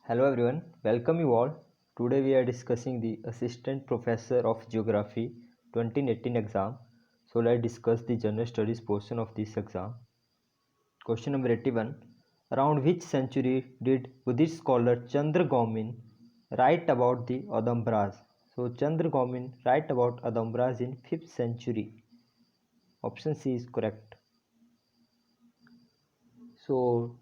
Hello everyone, welcome you all. Today we are discussing the Assistant Professor of Geography 2018 exam. So let's discuss the General Studies portion of this exam. Question number 81. Around which century did Buddhist scholar Chandra Gomin write about the Adambras? So Chandra Gomin write about Adambras in 5th century. Option C is correct. So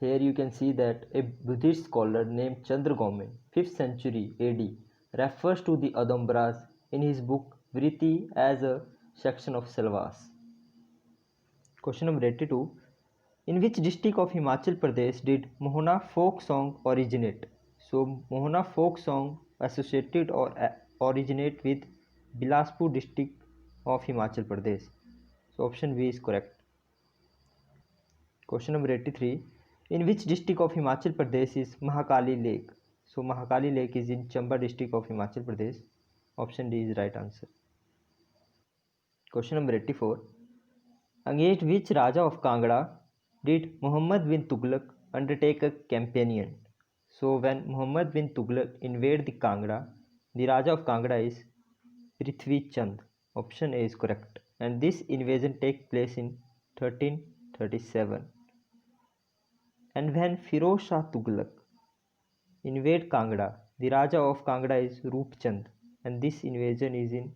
here you can see that a Buddhist scholar named Chandragomin, 5th century AD, refers to the Adambras in his book Vritti as a section of Salvas. Question number 82. In which district of Himachal Pradesh did Mohana folk song originate? So Mohana folk song associated or originate with Bilaspur district of Himachal Pradesh. So option B is correct. Question number 83. In which district of Himachal Pradesh is Mahakali Lake? So Mahakali Lake is in Chamba district of Himachal Pradesh. Option D is right answer. Question number 84. Against which Raja of Kangra did Muhammad bin Tughlaq undertake a campaign? So when Muhammad bin Tughlaq invaded the Kangra, the Raja of Kangra is Prithvi Chand. Option A is correct. And this invasion takes place in 1337. And when Firoz Shah Tughlaq invade Kangra, the Raja of Kangra is Roop Chand, and this invasion is in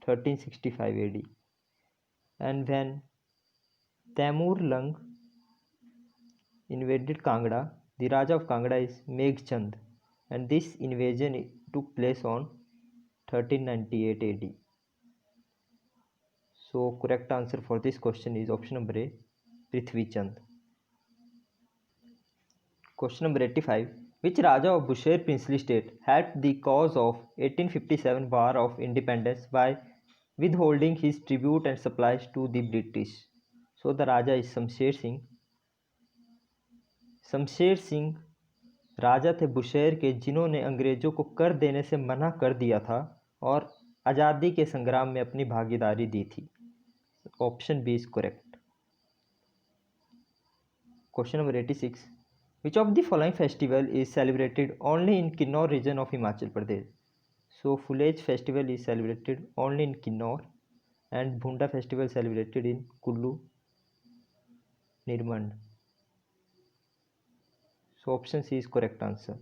1365 AD. And when Taimur Lung invaded Kangra, the Raja of Kangra is Megh Chand, and this invasion took place on 1398 AD. So correct answer for this question is option number A, Prithvi Chand. Question number 85. Which Raja of Bushehr princely state helped the cause of 1857 War of Independence by withholding his tribute and supplies to the British? So the Raja is Shamsher Singh. Shamsher Singh राजा थे Bushehr के जिन्होंने अंग्रेजों को कर देने से मना कर दिया था और आज़ादी के संग्राम में अपनी भागीदारी दी थी. Option B is correct. Question number 86. Which of the following festival is celebrated only in Kinnaur region of Himachal Pradesh? So Fulej festival is celebrated only in Kinnaur and Bhunda festival celebrated in Kullu, Nirmand. So option C is correct answer.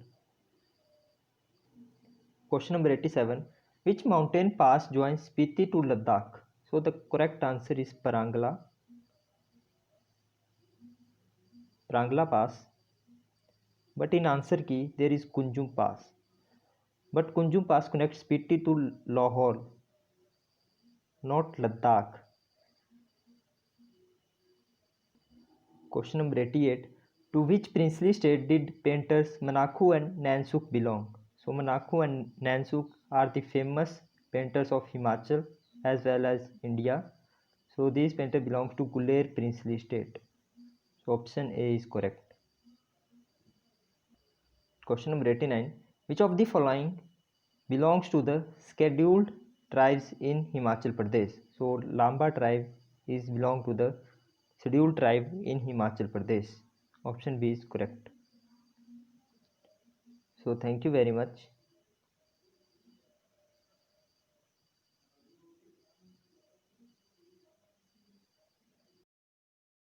Question number 87. Which mountain pass joins Spiti to Ladakh? So the correct answer is Parangla. Parangla pass. But in answer key there is Kunjum pass. But Kunjum pass connects Spiti to Lahore, not Ladakh. Question number 88. To which princely state did painters Manakhu and Nansuk belong? So Manakhu and Nansuk are the famous painters of Himachal as well as India. So these painters belong to Guler princely state. So option A is correct. Question number 89. Which of the following belongs to the scheduled tribes in Himachal Pradesh? So Lamba tribe is belong to the scheduled tribe in Himachal Pradesh. Option B is correct. So thank you very much.